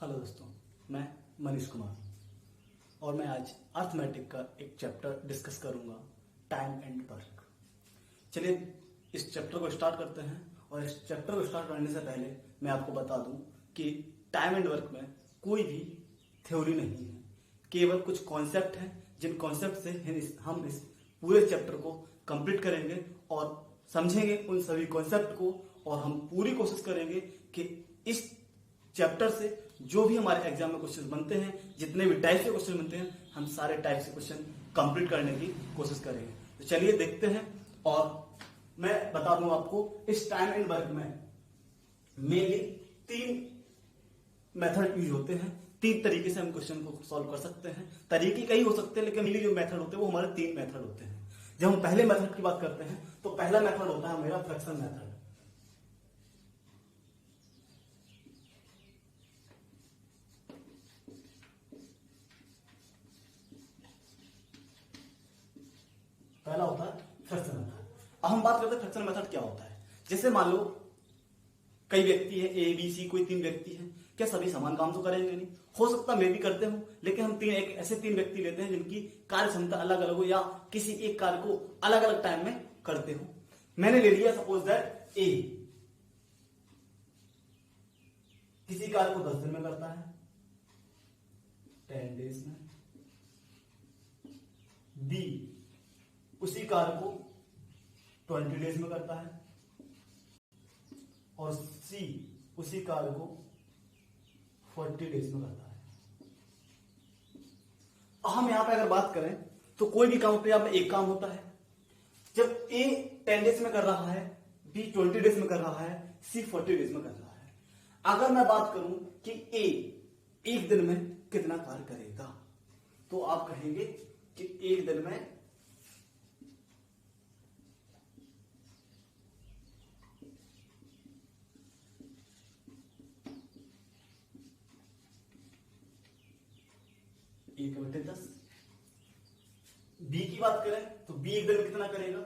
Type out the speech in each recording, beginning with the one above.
Hello दोस्तों, मैं मनीष कुमार और मैं आज अर्थमेटिक का एक चैप्टर डिस्कस करूंगा, टाइम एंड वर्क। चलिए इस चैप्टर को स्टार्ट करते हैं। और इस चैप्टर को स्टार्ट करने से पहले मैं आपको बता दूं कि टाइम एंड वर्क में कोई भी थ्योरी नहीं है, केवल कुछ कॉन्सेप्ट हैं जिन कॉन्सेप्ट से हम इस पूरे चैप्टर को कंप्लीट करेंगे और समझेंगे उन सभी कॉन्सेप्ट को। और हम पूरी कोशिश करेंगे कि इस चैप्टर से जो भी हमारे एग्जाम में क्वेश्चन बनते हैं, जितने भी टाइप के क्वेश्चन बनते हैं, हम सारे टाइप के क्वेश्चन कंप्लीट करने की कोशिश करेंगे। तो चलिए देखते हैं। और मैं बता दूं आपको, इस टाइम एंड वर्क में मेनली 3 मेथड यूज होते हैं। 3 तरीके से हम क्वेश्चन को सॉल्व कर सकते हैं। तरीके कई हो सकते हैं, लेकिन मेनली जो मेथड होते हैं वो हमारे 3 मेथड होते हैं। जब हम पहले मेथड की बात करते हैं तो पहला मेथड होता है मेरा फ्रैक्शन मेथड। पहला होता है फ्रैक्शन मेथड। अब हम बात करते हैं फ्रैक्शन मेथड क्या होता है। जैसे मान लो कई व्यक्ति है, ए बी सी, कोई 3 व्यक्ति है। क्या सभी समान काम तो करेंगे नहीं? हो सकता मैं भी करते हूं, लेकिन हम ऐसे 3 व्यक्ति लेते हैं जिनकी कार्य क्षमता अलग अलग हो या किसी एक कार्य को अलग अलग टाइम में करते हो। मैंने ले लिया सपोज दैट ए किसी कार्य को 10 दिन में करता है, 10 डेज में। बी उसी कार्य को 20 डेज में करता है और सी उसी कार्य को 40 डेज में करता है। हम यहां पे अगर बात करें तो कोई भी काम अपने आप में एक काम होता है। जब ए 10 डेज में कर रहा है, बी 20 डेज में कर रहा है, सी 40 डेज में कर रहा है। अगर मैं बात करूं कि ए एक दिन में कितना कार्य करेगा, तो आप कहेंगे कि एक दिन में एक बटे 10। बी की बात करें तो बी एक दिन में कितना करेगा?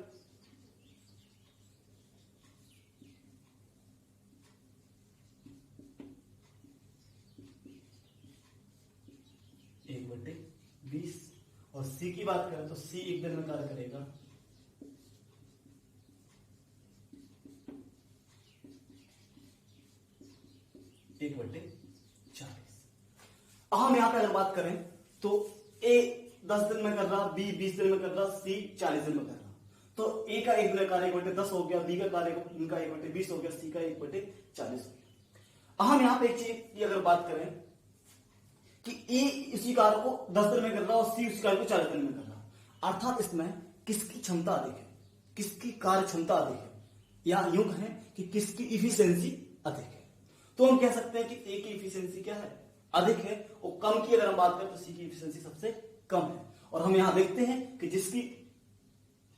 एक बटे 20। और सी की बात करें तो सी एक दिन में कार्य करेगा एक बटे 40। हम यहां पे अगर बात करें तो ए 10 दिन में कर रहा, बी 20 दिन में कर रहा, सी 40 दिन में कर रहा। तो ए का एक दिन का कार्य 1/10 हो गया, बी का कार्य इनका 1/20 हो गया, सी का 1/40 हो गया। हम यहां पे एक चीज की अगर बात करें कि ए इसी कार्य को 10 दिन में कर रहा और सी उसी कार्य को 40 दिन में कर रहा, अर्थात इसमें किसकी क्षमता अधिक है, किसकी कार्य क्षमता अधिक है, या यूं कहें कि किसकी इफिशियंसी अधिक है। तो हम कह सकते हैं कि ए की इफिशियंसी क्या है? अधिक है। और कम की अगर हम बात करें तो सी की इफिशियंसी सबसे कम है। और हम यहां देखते हैं कि जिसकी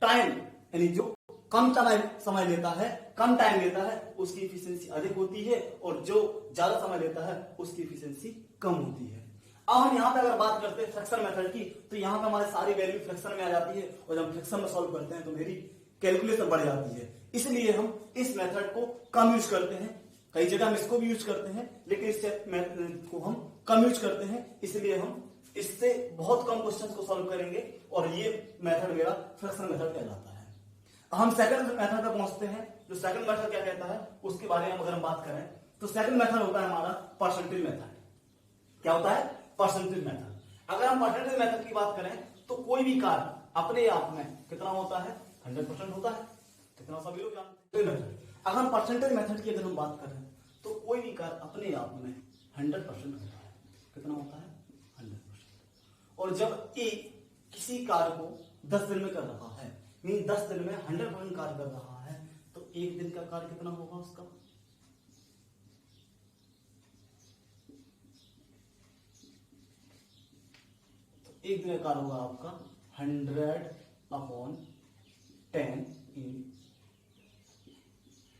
टाइम यानी जो कम समय लेता है, कम टाइम लेता है, उसकी इफिशियंसी अधिक होती है, और जो ज्यादा समय लेता है उसकी इफिशियंसी कम होती है। अब हम यहां पे अगर बात करते हैं फ्रैक्शन मेथड की, तो यहां पे हमारी सारी वैल्यू फ्रैक्शन में आ जाती है, और जब फ्रैक्शन में सॉल्व करते हैं तो मेरी कैलकुलेशन बढ़ जाती है। इसलिए हम इस मेथड को कम यूज करते हैं। कई जगह हम इसको भी यूज करते हैं, लेकिन इस मेथड को हम कम यूज करते हैं, इसलिए हम इससे बहुत कम क्वेश्चंस को सॉल्व करेंगे। और ये मेथड मेरा फ्रैक्शन मेथड कहलाता है। हम सेकंड मेथड पे पहुंचते हैं। जो सेकंड मेथड क्या कहता है उसके बारे में अगर हम बात करें तो सेकंड मेथड होता है हमारा परसेंटेज मेथड। क्या होता है? Percentage method. अगर हम परसेंटेज मेथड की बात करें तो कोई भी कार्य अपने आप में कितना होता है? 100% होता है। कितना सभी लोग जानते हैं। अगर हम परसेंटेज मेथड की अगर हम बात करें तो कोई भी कार्य अपने आप में 100% होता है। कितना होता है? 100%। और जब ए किसी कार्य को 10 दिन में कर रहा है, मीन 10 दिन में 100% कार्य कर रहा है, तो एक दिन का कार्य कितना होगा उसका? तो एक दिन का कार्य होगा आपका 100/10 इन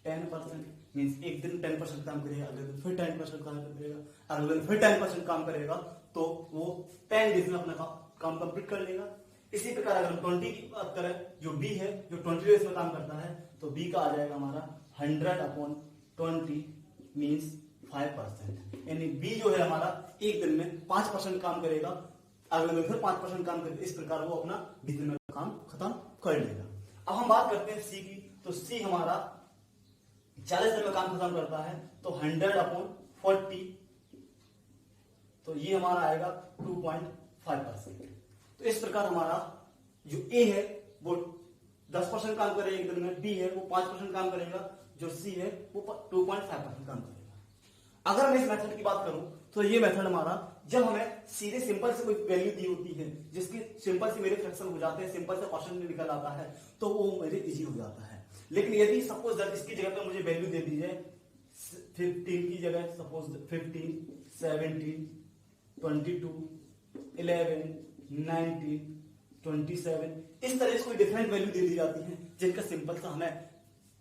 10%। मीन्स एक दिन 10% काम करेगा, अगले दिन फिर 10% काम करेगा, अगले दिन फिर 10% काम करेगा, तो वो 10 डेज में अपना काम कंप्लीट कर लेगा। इसी प्रकार अगर हम 20 की बात करें, जो बी है जो 20 डेज में काम करता है, तो बी का आ जाएगा हमारा 100/20 मीन्स 5%, यानी बी जो है हमारा एक दिन में 5% काम करेगा, अगले दिन फिर 5% काम करेगा, इस प्रकार वो अपना 20 दिन में काम खत्म कर लेगा। अब हम बात करते हैं सी की, तो सी हमारा 40 दिन में काम खत्म करता है, तो 100/40, तो ये हमारा आएगा 2.5%। तो इस प्रकार हमारा जो ए है वो 10% काम करेगा एक दिन में, बी है वो 5% काम करेगा, जो सी है वो 2.5% काम करेगा। अगर मैं इस मेथड की बात करूं तो ये मेथड हमारा जब हमें सीधे सिंपल से कोई वैल्यू दी होती है जिसकी सिंपल से मेरे फ्रैक्शन हो जाते हैं, सिंपल से क्वेश्चन निकल आता है, तो वो मेरे इजी हो जाता है। लेकिन यदि सपोज दैट इसकी जगह पर मुझे वैल्यू दे दी जाए 15 की जगह, सपोज 15, 17, 22, 11, 19, 27, इस तरह से कोई डिफरेंट वैल्यू दे दी जाती है जिनका सिंपल सा हमें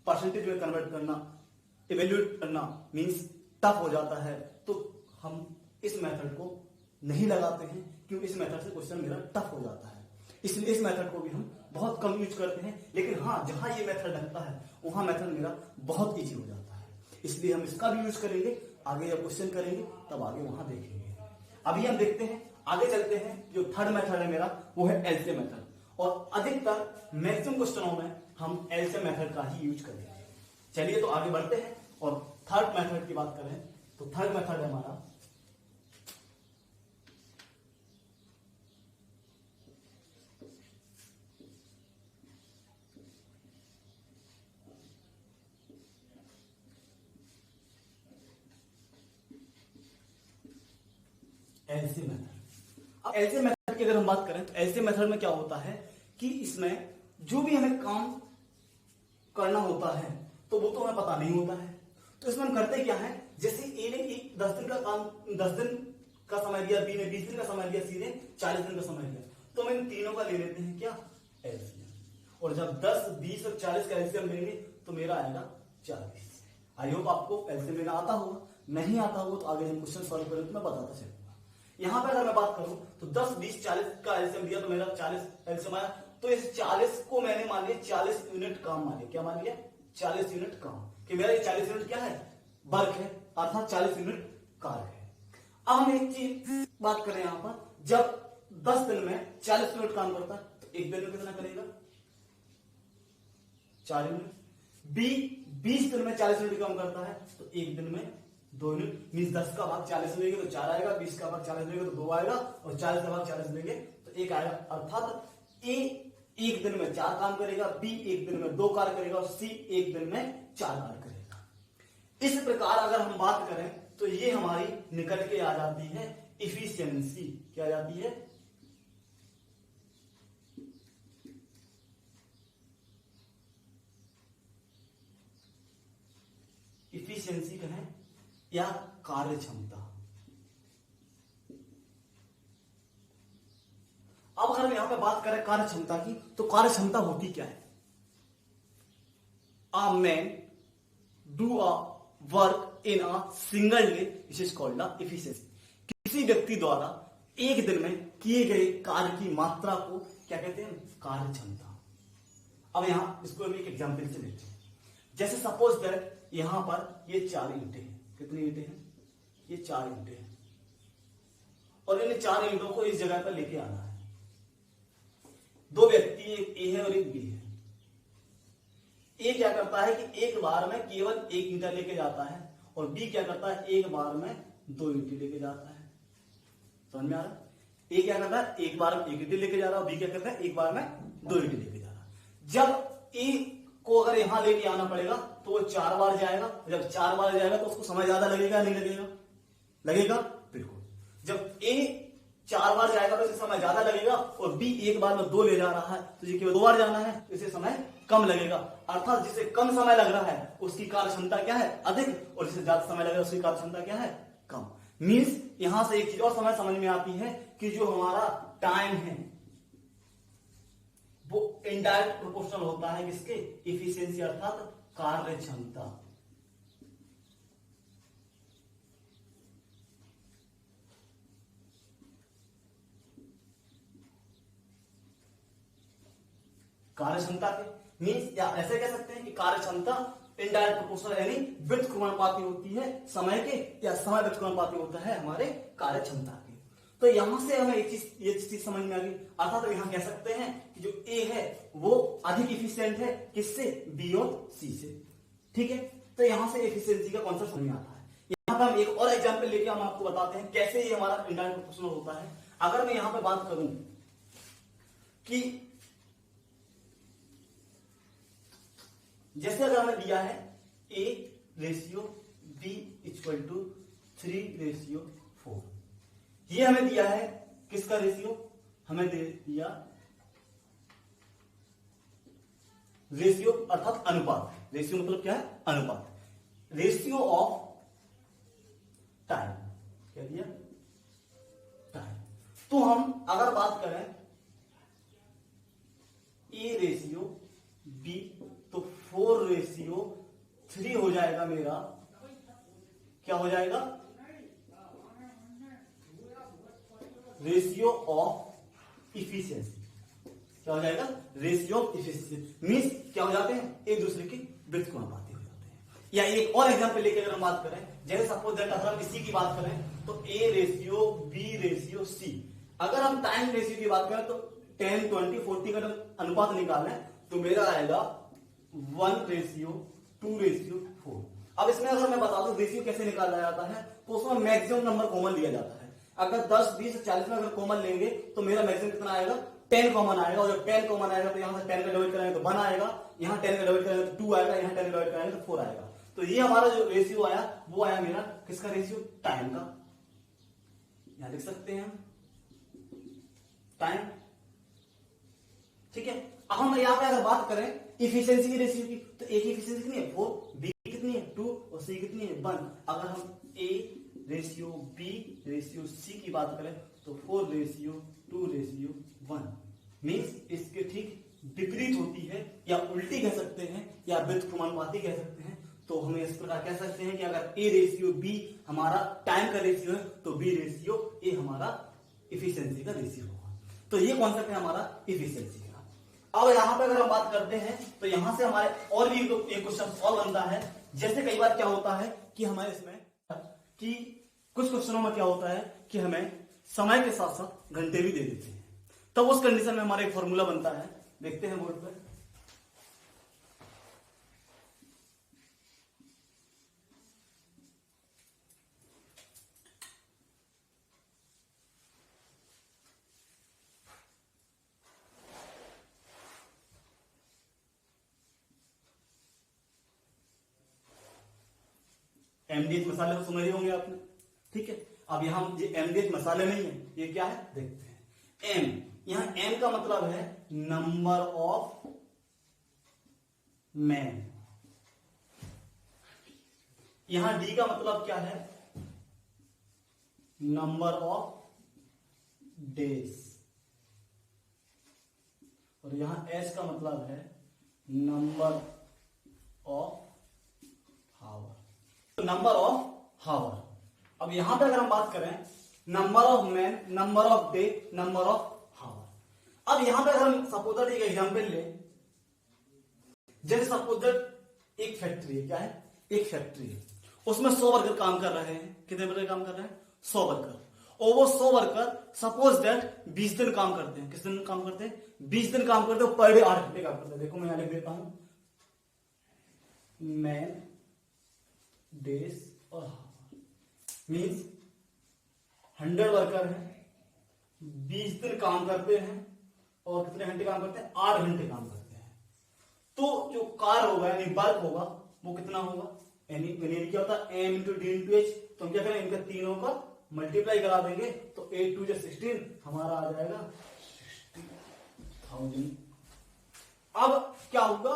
परसेंटेज में कन्वर्ट करना, इवेल्यूएट करना मींस टफ हो जाता है, तो हम इस मेथड को नहीं लगाते हैं क्योंकि इस मेथड से क्वेश्चन मेरा टफ हो जाता है। इसलिए इस मेथड को भी हम बहुत कम यूज करते हैं, लेकिन हाँ जहां ये मेथड लगता है वहां मेथड मेरा बहुत इजी हो जाता है, इसलिए हम इसका भी यूज करेंगे। आगे जब क्वेश्चन करेंगे तब आगे वहां देखेंगे। अभी हम देखते हैं, आगे चलते हैं। जो थर्ड मेथड है मेरा वो है एलसीएम मेथड, और अधिकतर मैक्सिमम क्वेश्चनों में हम एलसीएम मेथड का ही यूज करेंगे। चलिए तो आगे बढ़ते हैं और थर्ड मेथड की बात करें तो थर्ड मेथड है हमारा एलसीएम मेथड। अब एलसीएम मेथड की अगर हम बात करें तो एलसीएम मेथड में क्या होता है कि इसमें जो भी हमें काम करना होता है तो वो तो हमें पता नहीं होता है, तो इसमें हम करते क्या है, जैसे ए ने 10 दिन का काम 10 दिन का समय दिया, बी ने 20 दिन का समय दिया, सी ने 40 दिन का समय दिया, तो हम इन तीनों का ले लेते हैं क्या, एलसीएम। और जब 10, 20 और 40 का एलसीएम लेंगे तो मेरा आएगा 40। आई होप आपको एलसीएम लेना आता होगा, नहीं आता होगा तो आगे हम क्वेश्चन सॉल्व करें तो मैं बताता चलूंगा। यहां पर अगर मैं बात करूं तो 10, 20, 40 का एलसीएम दिया तो मेरा 40 एलसीएम आया, तो इस 40 को मैंने मान लिया 40 यूनिट काम मान लिया। क्या मान लिया, 40 यूनिट काम, कि मेरा ये 40 यूनिट क्या है, वर्क है, अर्थात 40 यूनिट कार्य है। अब हम एक चीज बात करें यहां पर, जब 10 दिन में 40 यूनिट काम करता है तो एक दिन में कितना करेगा, 4 यूनिट। बी 20 दिन में 40 यूनिट काम करता है तो एक दिन में 2 यूनिट, मीन 10 का भाग 40 लेंगे तो 4 आएगा, 20 का भाग 40 लेंगे तो 2 आएगा, और 40 का भाग 40 लेंगे तो 1 आएगा। अर्थात ए एक दिन में 4 काम करेगा, बी एक दिन में 2 कार्य करेगा, और सी एक दिन में 4 कार्य करेगा। इस प्रकार अगर हम बात करें तो ये हमारी निकल के आ जाती है इफिशियंसी। क्या आ जाती है, इफिशियंसी कहें या कार्य क्षमता। अब अगर हम यहां पे बात करें कार्य क्षमता की, तो कार्य क्षमता होती क्या है, a man do a work in a single day which is called the efficiency। किसी व्यक्ति द्वारा एक दिन में किए गए कार्य की मात्रा को क्या कहते हैं, कार्य क्षमता। अब यहां इसको हम एक एग्जांपल से लेते हैं, जैसे सपोज दैट यहां पर ये 4 ईंटें हैं। कितनी ईंटें हैं, ये 4 ईंटें हैं, और इन 4 ईंटों को इस जगह पर लेके आना है। 2 व्यक्ति, एक ए है और एक बी है। ए क्या करता है कि एक बार में केवल 1 ईंटा लेके जाता है, और बी क्या करता है एक बार में 2 ईंटें लेके जाता है। समझ में आ रहा है, ए क्या करता है एक बार में 1 ईंटें लेके जा रहा है, और बी क्या करता है एक बार में 2 ईंटें लेके जा रहा है। जब ए को अगर यहां लेके आना पड़ेगा तो वो 4 बार जाएगा, जब 4 बार जाएगा तो उसको समय ज्यादा लगेगा, नहीं लगेगा, लगेगा बिल्कुल। जब ए 4 बार जाएगा तो इसे समय ज्यादा लगेगा, और बी एक बार में 2 ले जा रहा है तो ये केवल 2 बार जाना है, तो इसे समय कम लगेगा। अर्थात जिसे कम समय लग रहा है उसकी कार्य क्षमता क्या है, अधिक, और जिसे ज्यादा समय लग रहा है उसकी कार्य क्षमता क्या है, कम। मीन्स यहां से एक चीज और समझ में आती है कि जो हमारा टाइम है वो इनडायरेक्ट प्रोपोर्शनल होता है किसके, इफिशियंसी अर्थात कार्य क्षमता। कार्य क्षमता के मीन्स या ऐसे कह सकते हैं कि कार्य क्षमता इनडायरेक्ट प्रोपोर्शनल यानी विड्थ के समानुपाती होती है समय के, या समय विड्थ के समानुपाती होता है हमारे कार्य क्षमता के। तो यहां से हमें एक चीज, ये चीज समझ में आ गई। अर्थात तो यहां कह सकते हैं कि जो ए है वो अधिक इफिशियंट है किससे, बी और सी से। ठीक है, तो यहां से एफिशिएंसी का कॉन्सेप्ट समझ में आता है। यहां पर हम एक और एग्जांपल लेके हम आपको बताते हैं कैसे ये हमारा इनडायरेक्ट प्रोपोर्शनल होता है। अगर मैं यहां पर बात करूं कि जैसे अगर हमें दिया है A ratio B equal to 3:4, ये हमें दिया है किसका रेशियो, हमें दे दिया रेशियो अर्थात अनुपात। रेशियो मतलब क्या है, अनुपात, रेशियो ऑफ टाइम, क्या दिया, टाइम। तो हम अगर बात करें A रेशियो B तो 4:3 हो जाएगा मेरा, क्या हो जाएगा, रेशियो ऑफ इफिशियंसी। क्या हो जाएगा, रेशियो ऑफ इफिशियंसी मींस क्या हो जाते हैं, एक दूसरे के विड्थ को अनुपाती हो जाते हैं। या एक और एग्जांपल लेके अगर हम बात करें, जैसे सपोज दैट अगर हम इसी की बात करें तो A ratio B ratio C। अगर हम टाइम रेशियो की बात करें तो 10, 20, 40 का अनुपात निकालें तो मेरा आएगा 1:2:4। अब इसमें अगर मैं बता दूं रेशियो कैसे निकाला जाता है, तो उसमें मैक्सिमम नंबर कॉमन लिया जाता है। अगर 10, 20, 40 में अगर कॉमन लेंगे तो मेरा मैक्सिमम कितना आएगा, 10 कॉमन आएगा। और जब 10 कॉमन आएगा तो यहां से 10 का डिवाइड करेंगे तो 1 आएगा, यहां 10 का डिवाइड करेंगे तो 2 आएगा, यहां 10 का डिवाइड करेंगे तो 4 आएगा। तो ये हमारा जो रेशियो आया वो आया मेरा किसका रेशियो, टाइम का। यहां लिख सकते हैं टाइम। ठीक है, अब हम यहां पे अगर बात करें इफिशियंसी की रेशियो की, तो ए की इफिशियंसी कितनी है 4, बी कितनी है 2 और सी कितनी है 1। अगर हम A ratio B ratio C की बात करें तो 4:2:1 मीन्स इसके ठीक विपरीत होती है, या उल्टी कह सकते हैं, या विड्थ समानुपाती कह सकते हैं। तो हमें इस प्रकार कह सकते हैं कि अगर ए रेशियो बी हमारा टाइम का रेशियो है तो बी रेशियो ए हमारा इफिशियंसी का रेशियो होगा। तो ये कॉन्सेप्ट है हमारा इफिशियंसी का। अब यहां पे अगर हम बात करते हैं तो यहां से हमारे और भी एक क्वेश्चन सॉल्व बनता है। जैसे कई बार क्या होता है कि हमारे इसमें कि कुछ क्वेश्चनों में क्या होता है कि हमें समय के साथ साथ घंटे भी दे देते हैं, तब उस कंडीशन में हमारा एक फॉर्मूला बनता है, देखते हैं बोर्ड पर। एमडीएच मसाले तो सुन रहे होंगे आपने, ठीक है। अब यहां एमडीएच मसाले नहीं है, ये क्या है देखते हैं। एम, यहां एम का मतलब है नंबर ऑफ मैन, यहां डी का मतलब क्या है, नंबर ऑफ डेज, और यहां एस का मतलब है number of hour, number of hour. अब यहां पे अगर हम बात करें number of man, number of day, number of hour. अब यहां पे अगर हम सपोज एक एग्जांपल ले, जैसे सपोज एक फैक्ट्री है, क्या है, एक फैक्ट्री है, उसमें 100 वर्कर काम कर रहे हैं। कितने वर्कर काम कर रहे हैं, 100 वर्कर। और वो 100 वर्कर सपोज दैट 20 दिन काम करते हैं। किस दिन काम करते हैं, 20 दिन काम करते हैं, पर डे 8 घंटे काम करते हैं। देखो मैं यहां लिख देता हूं मैन, डेज और हावर, मीन्स 100 वर्कर हैं, 20 दिन काम करते हैं, और कितने घंटे काम करते हैं, 8 घंटे काम करते हैं। तो जो कार्य होगा यानी वर्क होगा वो कितना होगा, यानी क्या होता है M into D into H. तो हम क्या करें, इनका तीनों का मल्टीप्लाई करा देंगे तो 8 2 16 हमारा आ जाएगा 60,000। अब क्या होगा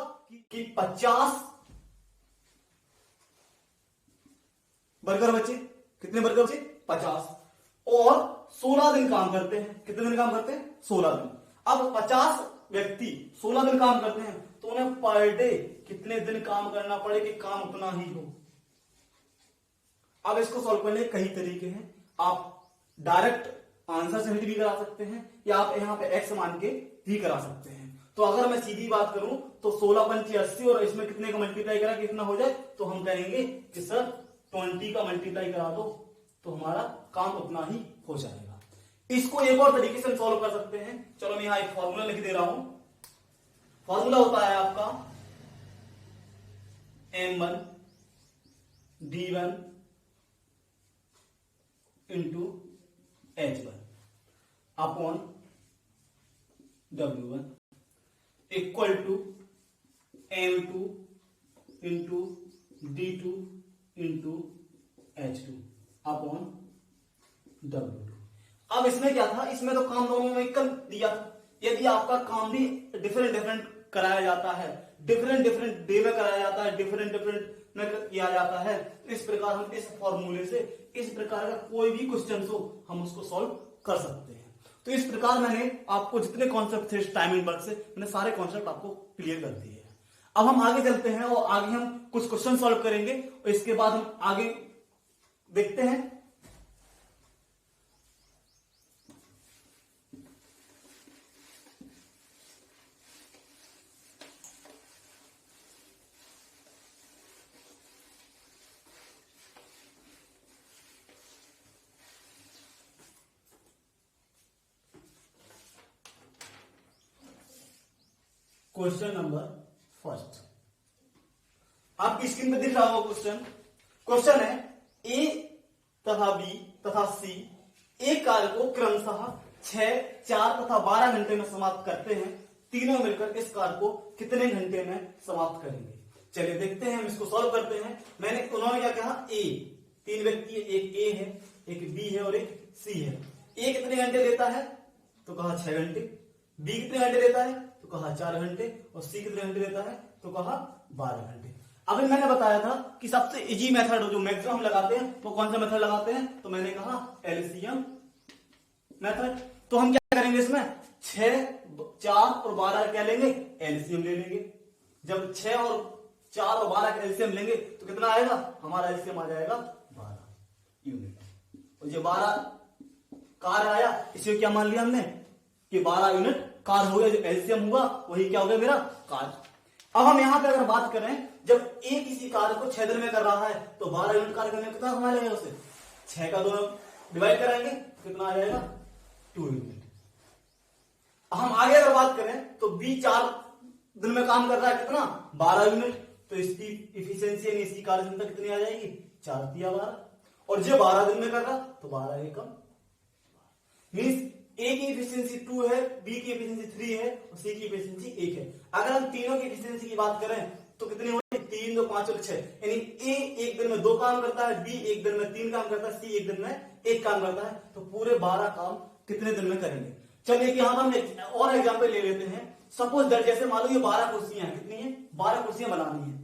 कि 50 वर्कर बचे, कितने वर्कर बचे 50, और 16 दिन काम करते हैं। कितने दिन काम करते हैं, 16 दिन। अब 50 व्यक्ति 16 दिन काम करते हैं तो उन्हें पर डे कितने दिन काम करना पड़े कि काम उतना ही हो। अब इसको सॉल्व करने के कई तरीके हैं, आप डायरेक्ट आंसर से भी करा सकते हैं, या आप यहां पे एक्स मान के भी करा सकते हैं। तो अगर मैं सीधी बात करूं तो 16 पंचे 80 और इसमें कितने का मल्टीप्लाई करा कितना हो जाए, तो हम कहेंगे कि सर 20 का मल्टीप्लाई करा दो तो हमारा काम उतना ही हो जाएगा। इसको एक और तरीके से हम सॉल्व कर सकते हैं। चलो मैं यहां एक फॉर्मूला लिख दे रहा हूं। फॉर्मूला होता है आपका M1 D1 into H1 upon W1 equal to M2 into D2 into H2 upon W2। अब इसमें क्या था, इसमें तो काम दोनों में इक्वल दिया था। यदि आपका काम भी डिफरेंट कराया जाता है, डिफरेंट डे में कराया जाता है, डिफरेंट में किया जाता है, इस प्रकार हम इस फॉर्मूले से इस प्रकार का कोई भी क्वेश्चन हो हम उसको सॉल्व कर सकते हैं। तो इस प्रकार मैंने आपको जितने कॉन्सेप्ट थे टाइमिंग वर्क से, मैंने सारे कॉन्सेप्ट आपको क्लियर कर दिए हैं। अब हम आगे चलते हैं और आगे हम कुछ क्वेश्चन सॉल्व करेंगे और इसके बाद हम आगे देखते हैं। क्वेश्चन नंबर फर्स्ट आपकी स्क्रीन पे दिख रहा होगा क्वेश्चन है ए तथा बी तथा सी एक कार्य को क्रमशः 6, 4 तथा 12 घंटे में समाप्त करते हैं। तीनों मिलकर इस कार्य को कितने घंटे में समाप्त करेंगे। चलिए देखते हैं, हम इसको सॉल्व करते हैं। उन्होंने क्या कहा, ए, 3 व्यक्ति है, एक ए है, एक बी है और एक सी है। ए कितने घंटे लेता है, तो कहा 6 घंटे। बी कितने घंटे लेता है, तो कहा 4 घंटे। और सी कितने घंटे लेता है, तो कहा 12 घंटे। अभी मैंने बताया था कि सबसे इजी मेथड जो मैक्सिमम लगाते हैं वो कौन सा मेथड लगाते हैं, तो मैंने कहा एलसीएम मेथड। तो हम क्या करेंगे, इसमें 6, 4 और 12 क्या लेंगे, एलसीएम ले लेंगे। जब 6 और 4 और 12 का एलसीएम लेंगे तो कितना आएगा, हमारा एलसीएम आ जाएगा 12 यूनिट। और जो 12 कार्य आया इसे क्या मान लिया हमने कि 12 यूनिट कार्य हो गया। जो एलसीएम हुआ वही क्या हो गया, मेरा कार्य। अब हम यहां पे अगर बात करें, जब ए किसी कार्य को 6 दिन में कर रहा है तो 12 यूनिट कार्य करने में कितना समय लगेगा, उसे 6 का 2 डिवाइड कराएंगे कितना आ जाएगा, 2 यूनिट। हम आगे अगर बात करें तो बी 4 दिन में काम कर रहा है, कितना 12 यूनिट। तो इसकी इफिशियंसी यानी इसकी कार्य क्षमता कितनी आ जाएगी, 4 × 12। और जो 12 दिन में कर रहा तो 12 एकम। मीन्स ए की इफिशियंसी 2 है, बी की इफिशियंसी 3 है और सी की इफिशियंसी 1 है। अगर हम तीनों की इफिशियंसी की बात करें तो कितनी हो रही है, 3, 2, 5 और 6। यानी ए एक दिन में 2 काम करता है, बी एक दिन में 3 काम करता है, सी एक दिन में 1 काम करता है। तो पूरे 12 काम कितने दिन में करेंगे। चलिए यहां हम और एग्जाम्पल ले लेते हैं। सपोज दैट जैसे मान लो ये 12 कुर्सियां हैं, कितनी है, 12 कुर्सियां बनानी है।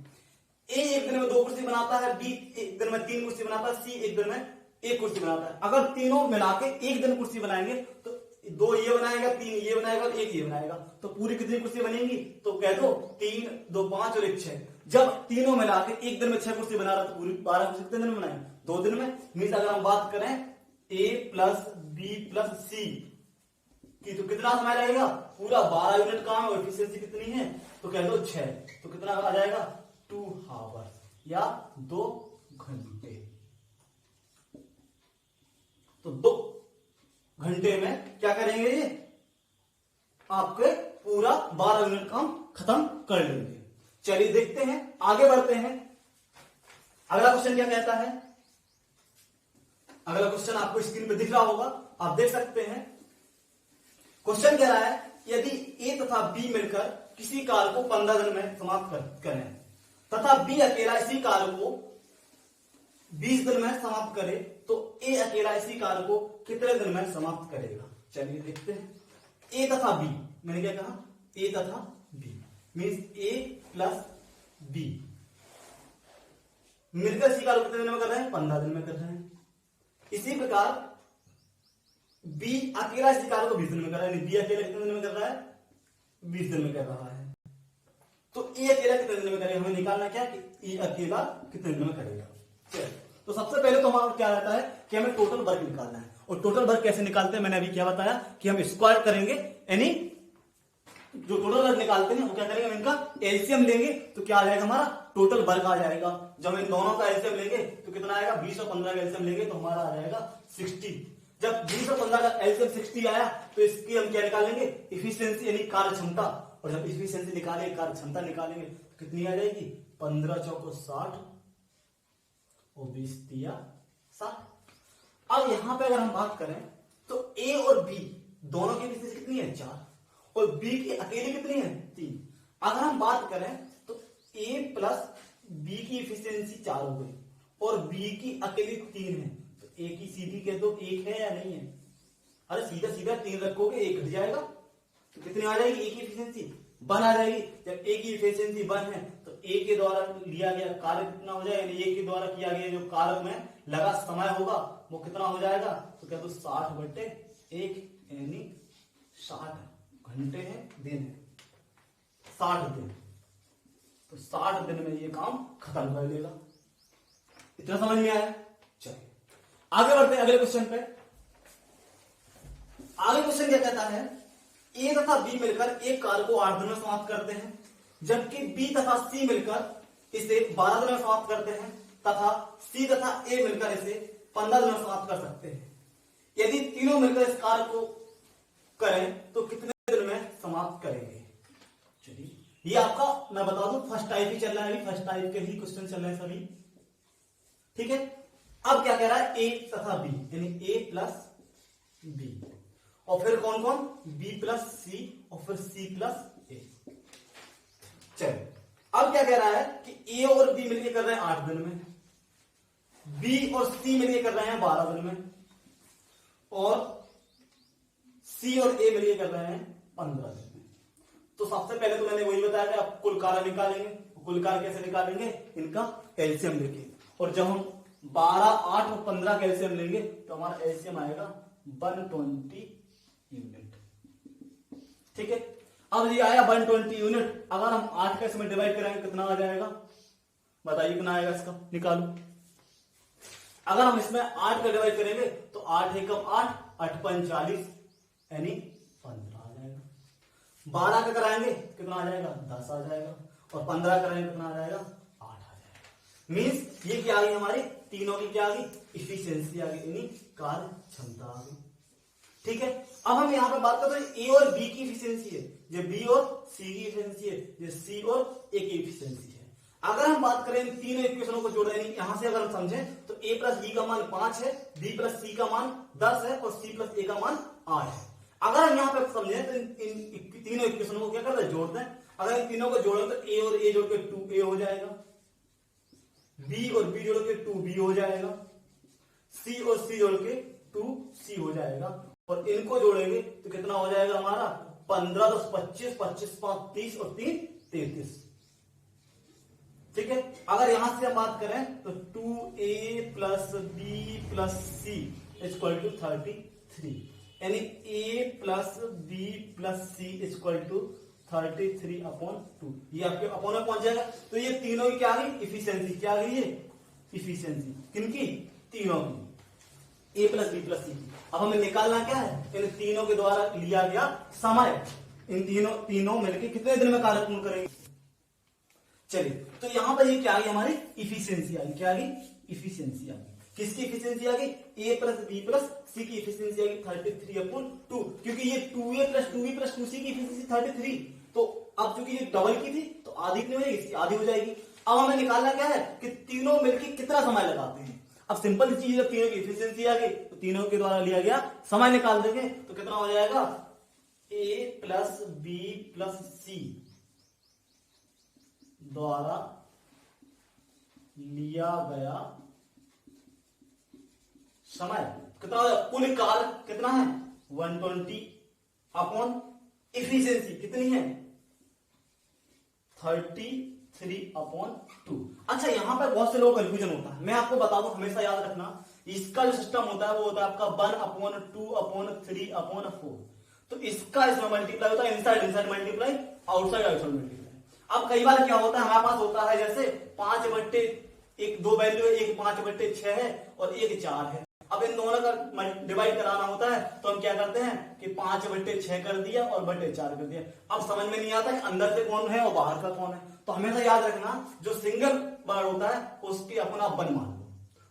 ए एक दिन में 2 कुर्सी बनाता है, बी एक दिन में 3 कुर्सी बनाता है, सी एक दिन में 1 कुर्सी बनाता है। अगर तीनों मिला के एक दिन कुर्सी बनाएंगे तो 2 ये बनाएगा, 3 ये बनाएगा और 1 ये बनाएगा। तो पूरी कितनी कुर्सी बनेंगी, तो कह दो 3, 2, 5 और 1, 6। जब तीनों मिला के एक दिन में 6 कुर्सी बना रहा तो पूरी 12 कुर्सी कितने दिन में बनाएंगे, 2 दिन में। मीन्स अगर हम बात करें ए प्लस बी प्लस सी की तो कितना समय लगेगा, पूरा 12 यूनिट काम है। एफिशिएंसी कितनी है, तो कह दो 6। तो कितना आ जाएगा, 2 आवर्स या 2 घंटे। तो 2 घंटे में क्या करेंगे, ये आपके पूरा 12 यूनिट काम खत्म कर लेंगे। चलिए देखते हैं, आगे बढ़ते हैं। अगला क्वेश्चन क्या कहता है, अगला क्वेश्चन आपको स्क्रीन पे दिख रहा होगा, आप देख सकते हैं। क्वेश्चन कह रहा है, यदि ए तथा बी मिलकर किसी कार्य को 15 दिन में समाप्त करें तथा बी अकेला इसी कार्य को 20 दिन में समाप्त करे तो ए अकेला इसी कार्य को कितने दिन में समाप्त करेगा। चलिए देखते हैं। ए तथा बी, मैंने क्या कहा, ए तथा बी मीन्स ए प्लस बी मिलकर इसी कार्य को कितने दिन में कर रहे हैं, 15 दिन में कर रहे हैं। इसी प्रकार बी अकेला इसी कार्य को 20 दिन में कर रहा है। बी अकेला कितने दिन में कर रहा है, 20 दिन में कर रहा है। तो ए अकेला कितने दिन में करेगा, हमें निकालना क्या कि ए अकेला कितने दिन में करेगा। चलिए, तो सबसे पहले तो हमारा क्या रहता है कि हमें टोटल वर्क निकालना है। और टोटल वर्क कैसे निकालते हैं, मैंने अभी क्या बताया कि हम स्क्वायर करेंगे, यानी जो टोटल वर्ग निकालते हैं वो क्या करेंगे, हम इनका एलसीएम लेंगे तो क्या आ जाएगा, हमारा टोटल वर्ग आ जाएगा। जब इन दोनों का एलसीएम लेंगे तो कितना आएगा, 20 और 15 का एलसीएम लेंगे तो हमारा आ जाएगा 60। जब 20 और 15 का एलसीएम 60 आया तो इसकी हम क्या निकालेंगे, इफिशियंसी यानी कार्य क्षमता। और जब इफिशियंसी निकालेंगे, कार्य क्षमता निकालेंगे तो कितनी आ जाएगी, 15 चौको 60 और 20 तिया 60। अब यहां पे अगर हम बात करें तो ए और बी दोनों की इफिशियंसी कितनी है, 4, और बी की अकेली कितनी है, 3। अगर हम बात करें तो ए प्लस बी की इफिशियंसी 4 हो गई और बी की अकेली 3 है, तो ए की सीधी कह दो 1 है या नहीं है। अरे सीधा सीधा 3 रखोगे 1 घट जाएगा तो कितनी आ जाएगी, ए की इफिशियंसी 1 आ जाएगी। जब ए की इफिशियंसी 1 है तो ए के द्वारा लिया गया कार्य कितना हो जाएगा, ए के द्वारा किया गया जो कार्य में लगा समय होगा वो कितना हो जाएगा, तो क्या तो 60/1 यानी 60 घंटे हैं, दिन है 60 दिन। तो 60 दिन में ये काम खत्म कर लेगा। इतना समझ में आया। चलिए आगे बढ़ते हैं अगले क्वेश्चन पे। आगे क्वेश्चन क्या कहता है, ए तथा बी मिलकर एक कार्य को 8 दिन में समाप्त करते हैं, जबकि बी तथा सी मिलकर इसे 12 दिन में समाप्त करते हैं, तथा सी तथा ए मिलकर इसे 15 दिन में समाप्त कर सकते हैं। यदि तीनों मिलकर इस कार्य को करें तो कितने दिन में समाप्त करेंगे। चलिए ये आपका मैं बता दूं फर्स्ट टाइप ही चल रहा है, फर्स्ट टाइप के ही क्वेश्चन चल रहे हैं सभी, ठीक है। अब क्या कह रहा है, ए तथा बी यानी ए प्लस बी, और फिर कौन कौन, बी प्लस सी, और फिर सी प्लस ए। चलिए अब क्या कह रहा है कि ए और बी मिलकर कर रहे हैं 8 दिन में, बी और सी मिलकर कर रहे हैं 12 दिन में, और सी और ए मिलकर कर रहे हैं 15 दिन में। तो सबसे पहले तो मैंने वही बताया कि आप कुल कार्य निकालेंगे। कुल कार्य कैसे निकालेंगे, इनका एलसीएम लेके, और जब हम 12, 8 और 15 का एलसीएम लेंगे तो हमारा एलसीएम आएगा 120 यूनिट, ठीक है। अब ये आया 120 यूनिट, अगर हम 8 का इसमें डिवाइड कराएंगे कितना आ जाएगा, बताइए कितना आएगा, इसका निकालो। अगर हम इसमें 8 का डिवाइड करेंगे तो 8 एकम 8, 8 पंच 40 यानी 15 आ जाएगा। 12 का कराएंगे कितना आ जाएगा, 10 आ जाएगा, और 15 कराएंगे कितना आ जाएगा, 8 आ जाएगा। मींस ये क्या आ गई, हमारी तीनों की क्या आ गई, इफिशियंसी आ गई, यानी कार्य क्षमता आ गई, ठीक है। अब हम यहाँ पे बात करते हैं ए और बी की इफिशियंसी है, जो बी और सी की इफिशियंसी है, जो सी और ए की इफिशियंसी है। अगर हम बात करें इन तीनों इक्वेशनों को जोड़े, यहां से अगर हम समझें तो a प्लस बी का मान 5 है, b प्लस सी का मान 10 है, और c प्लस ए का मान 8 है। अगर हम यहाँ पे समझें तो इन तीनों इक्वेशनों को क्या करते हैं, जोड़ते हैं। अगर इन तीनों को जोड़ें तो a और a जोड़ के 2a हो जाएगा, b और b जोड़ के 2b हो जाएगा, c और c जोड़ के 2c हो जाएगा, और इनको जोड़ेंगे तो कितना हो जाएगा हमारा 15 10 25, 25 5 30 और 3 33, ठीक है। अगर यहां से हम बात करें तो 2a plus B plus C equal to 33, यानी a plus B plus C equal to 33/2। ये आपके अपॉन में पहुंच जाएगा। तो ये तीनों की क्या आ गई, इफिशियंसी क्या आ गई, ये इफिशियंसी किनकी, तीनों की, a प्लस बी प्लस सी। अब हमें निकालना क्या है, इन तीनों के द्वारा लिया गया समय। इन तीनों मिलकर कितने दिन में कार्य पूर्ण करेंगे। चलिए तो यहां पर ये क्या आ गई, हमारी इफिशियंसी आ गई, क्या आ गई, इफिशियंसी आ गई। किसकी इफिशियंसी आ गई, ए प्लस बी प्लस सी की इफिशियंसी आ गई 33/2, क्योंकि ये 2a plus 2b plus 2c की इफिशियंसी 33, तो अब चूंकि ये डबल की थी तो आधी कितनी हो जाएगी, इसकी आधी हो जाएगी। अब हमें निकालना क्या है कि तीनों मिलकर कितना समय लगाते हैं। अब सिंपल चीज है, तीनों की इफिशियंसी आ गई तो तीनों के द्वारा लिया गया समय निकाल देंगे तो कितना हो जाएगा, ए प्लस बी प्लस सी द्वारा लिया गया समय कितना हो जाएगा, कुल काल कितना है 120 अपॉन इफिशियंसी कितनी है 33/2। अच्छा यहां पर बहुत से लोगों का कन्फ्यूजन होता है, मैं आपको बता दूं, हमेशा याद रखना इसका जो सिस्टम होता है वो होता है आपका 1/2/3/4। तो इसका इसमें मल्टीप्लाई होता है, inside inside multiply, outside outside multiply. अब कई बार क्या होता है, हमारे पास होता है जैसे 5/1 2 वैल्यू है, एक 5/6 है और एक 4 है। अब इन दोनों का डिवाइड कराना होता है तो हम क्या करते हैं कि 5/6 कर दिया और बटे 4 कर दिया। अब समझ में नहीं आता कि अंदर से कौन है और बाहर का कौन है, तो हमेशा याद रखना जो सिंगल वर्ड होता है उसकी अपना 1 मान लो।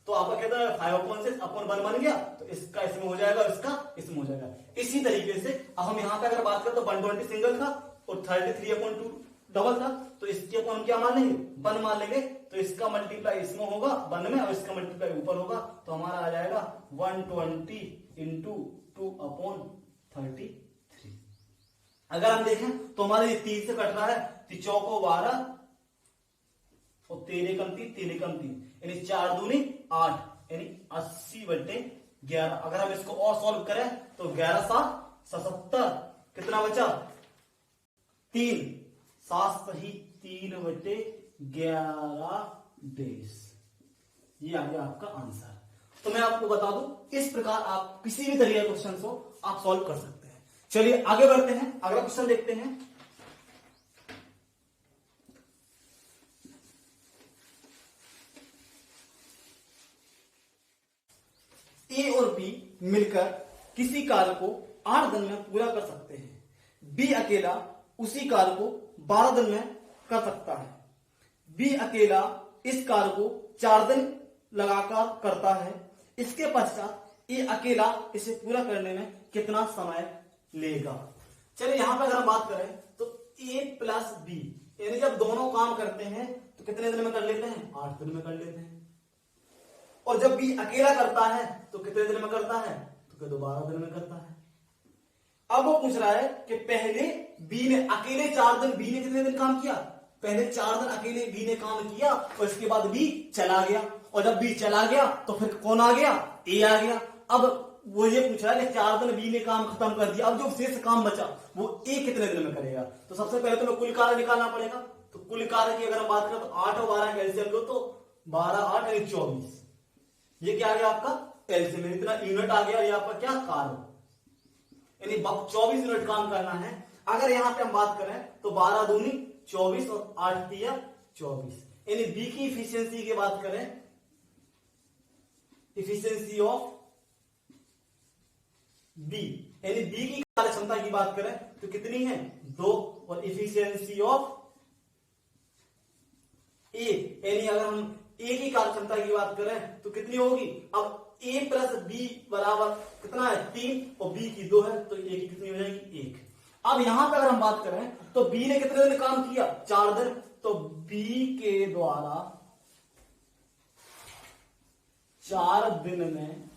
तो आपका कहता है 5/6 अपन 1 बन गया, तो इसका इसमें हो जाएगा, इसका इसमें हो जाएगा। इसी तरीके से अब हम यहाँ पे अगर बात करें तो 120 सिंगल था और 33/2 डबल था, तो इसके अपन हम क्या मान लेंगे, 1 मान लेंगे। तो इसका मल्टीप्लाई इसमें होगा 1 में और इसका मल्टीप्लाई ऊपर होगा, तो हमारा आ जाएगा 120 इंटू 2/33। अगर हम देखें तो हमारे 3 से कट रहा है, 3 चौको 12 और 13 कम 3, 13 कम 3, यानी 4 दूनी 8, यानी 80/11। अगर हम इसको और सॉल्व करें तो 11 7 77, कितना बचा 3, 7 सही 3/11 डेज। ये आ गया आपका आंसर। तो मैं आपको बता दूं इस प्रकार आप किसी भी तरीके के क्वेश्चन को आप सॉल्व कर सकते हैं। चलिए आगे बढ़ते हैं, अगला क्वेश्चन देखते हैं। ए और बी मिलकर किसी कार्य को 8 दिन में पूरा कर सकते हैं। बी अकेला उसी कार्य को 12 दिन में कर सकता है। बी अकेला इस कार्य को 4 दिन लगाकर करता है। इसके पश्चात ए अकेला इसे पूरा करने में कितना समय लेगा। चलिए यहां पर अगर हम बात करें तो ए प्लस बी, यानी जब दोनों काम करते हैं तो कितने दिन में कर लेते हैं, 8 दिन में कर लेते हैं। और जब बी अकेला करता है तो कितने दिन में करता है, तो 12 दिन में करता है। अब वो पूछ रहा है कि पहले बी ने अकेले 4 दिन, बी ने कितने दिन काम किया, पहले 4 दिन अकेले बी ने काम किया और इसके बाद बी चला गया, और जब बी चला गया तो फिर कौन आ गया, ए आ गया। अब वो ये पूछ रहा है कि 4 दिन बी ने काम खत्म कर दिया, अब जो शेष काम बचा वो ए कितने दिन में करेगा। तो सबसे पहले तो कुल कार्य निकालना पड़ेगा। तो कुल कार्य की अगर हम बात करें तो 8 और 12 का एलसीएम लो तो 12 8 यानी 24। ये क्या आ गया आपका एलसीएम, इतना यूनिट आ गया। ये आपका क्या कार्य, यानी 24 यूनिट काम करना है। अगर यहां पे हम बात करें तो 12 दूनी 24 और 8 दिया 24, यानी बी की इफिशियंसी की बात करें, इफिशियंसी ऑफ बी, यानी बी की कार्य क्षमता की बात करें तो कितनी है 2, और इफिशियंसी ऑफ ए, यानी अगर हम ए की कार्य क्षमता की बात करें तो कितनी होगी। अब ए प्लस बी बराबर कितना है 3 और बी की 2 है, तो ए की कितनी हो जाएगी 1। अब यहां पे अगर हम बात करें तो बी ने कितने दिन काम किया, 4 दिन, तो बी के द्वारा 4 दिन में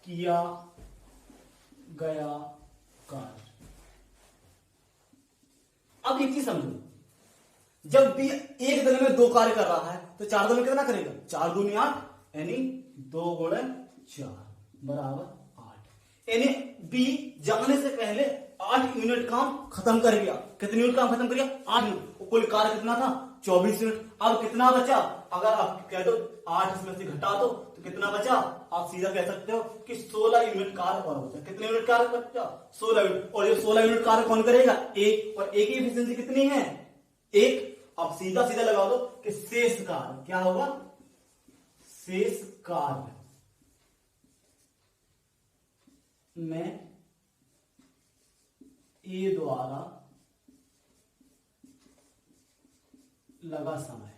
किया गया कार्य। अब एक चीज समझो, जब बी 1 दिन में 2 कार्य कर रहा है तो 4 दिन में कितना करेगा, 4 दूनी 8, यानी 2 गुणे 4 बराबर 8, यानी बी जाने से पहले 8 यूनिट काम खत्म कर गया। कितने यूनिट काम खत्म कर गया, 8 यूनिट। कुल कार्य कितना था 24 यूनिट। अब कितना बचा, अगर आप कह दो 8 इसमें से घटा दो तो कितना बचा, आप सीधा कह सकते हो कि 16 यूनिट कार्य और बचा। कितने यूनिट कार्य बचा, 16 यूनिट। और ये 16 यूनिट कार्य कौन करेगा, ए, और ए की एफिशिएंसी कितनी है 1। अब सीधा सीधा लगा दो कि शेष कार्य क्या होगा, शेष कार्य में ए द्वारा लगा समय।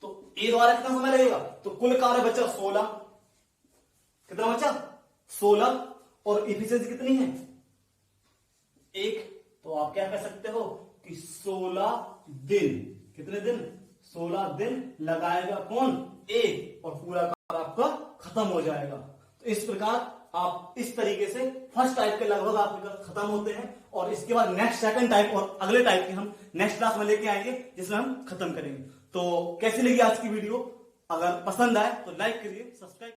तो ए द्वारा कितना समय लगेगा, तो कुल कार्य बचा 16, कितना बचा 16, और इफिशियंसी कितनी है 1। तो आप क्या कह सकते हो कि 16 दिन, कितने दिन 16 दिन लगाएगा कौन, ए, और पूरा कार्य आपका खत्म हो जाएगा। तो इस प्रकार आप इस तरीके से फर्स्ट टाइप के लगभग आपके खत्म होते हैं, और इसके बाद नेक्स्ट सेकंड टाइप और अगले टाइप के हम नेक्स्ट क्लास में लेके आएंगे जिसमें हम खत्म करेंगे। तो कैसी लगी आज की वीडियो, अगर पसंद आए तो लाइक करिए, सब्सक्राइब